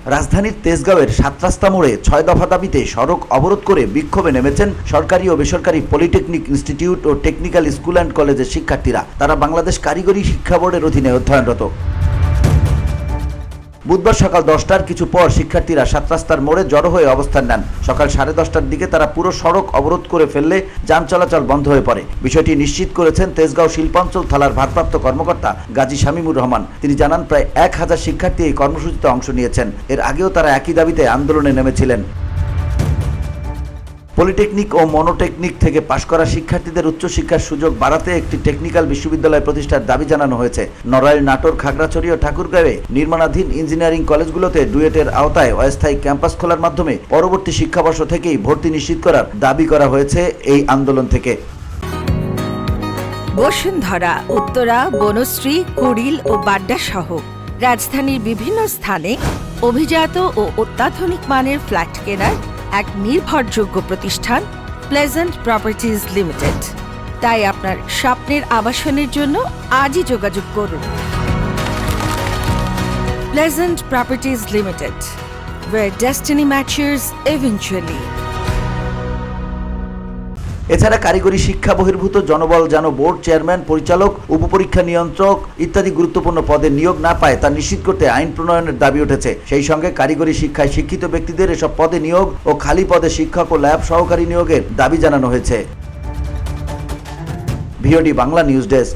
রাজধানীর তেজগাঁওয়ের ৭ রাস্তা মোড়ে ৬ দফা দাবিতে সড়ক অবরোধ করে বিক্ষোভে নেমেছেন সরকারি ও বেসরকারি পলিটেকনিক ইনস্টিটিউট ও টেকনিক্যাল স্কুল অ্যান্ড কলেজের শিক্ষার্থীরা। তারা বাংলাদেশ কারিগরি শিক্ষা বোর্ডের অধীনে অধ্যয়নরত। বুধবার সকাল 10টার কিছু পর শিক্ষার্থীরা ৭ রাস্তার মোড়ে জড়ো হয়ে অবস্থান নেন। সকাল 10:30টার দিকে তারা পুরো সড়ক অবরোধ করে ফেললে যান চলাচল বন্ধ হয়ে পড়ে। বিষয়টি নিশ্চিত করেছেন তেজগাঁও শিল্পাঞ্চল থানার ভারপ্রাপ্ত কর্মকর্তা গাজী শামীমুর রহমান। তিনি জানান, প্রায় 1000 শিক্ষার্থী এই কর্মসূচিতে অংশ নিয়েছেন। এর আগেও তারা একই দাবিতে আন্দোলনে নেমেছিলেন। পলিটেকনিক ও মনোটেকনিক থেকে পাশ করা শিক্ষার্থীদের উচ্চশিক্ষার সুযোগ বাড়াতে একটি টেকনিক্যাল বিশ্ববিদ্যালয় প্রতিষ্ঠার দাবি জানানো হয়েছে। নড়াইল, নাটোর, খাগড়াছড়ি ও ঠাকুরগাঁওয়ে নির্মাণাধীন ইঞ্জিনিয়ারিং কলেজগুলোতে ডুয়েটের আওতায় অস্থায়ী ক্যাম্পাস খোলার মাধ্যমে পরবর্তী শিক্ষাবর্ষ থেকেই ভর্তি নিশ্চিত করার দাবি করা হয়েছে এই আন্দোলন থেকে। বসুন্ধরা, উত্তরা, বনশ্রী, কুড়িল ও বাড্ডা সহ রাজধানীর বিভিন্ন স্থানে অভিজাত ও অত্যাধুনিক মানের ফ্ল্যাট কেনার এক নির্ভরযোগ্য প্রতিষ্ঠান প্লেজেন্ট প্রপার্টিজ লিমিটেড। তাই আপনার স্বপ্নের আবাসনের জন্য আজই যোগাযোগ করুন। Pleasant properties limited, where destiny matures eventually. এছাড়া কারিগরি শিক্ষা বহির্ভূত জনবল যেন বোর্ড চেয়ারম্যান, পরিচালক, উপপরীক্ষা নিয়ন্ত্রক ইত্যাদি গুরুত্বপূর্ণ পদে নিয়োগ না পায় তা নিশ্চিত করতে আইন প্রণয়নের দাবি উঠেছে। সেই সঙ্গে কারিগরি শিক্ষায় শিক্ষিত ব্যক্তিদের এসব পদে নিয়োগ ও খালি পদে শিক্ষক ও ল্যাব সহকারী নিয়োগের দাবি জানানো হয়েছে। VOD Bangla news desk.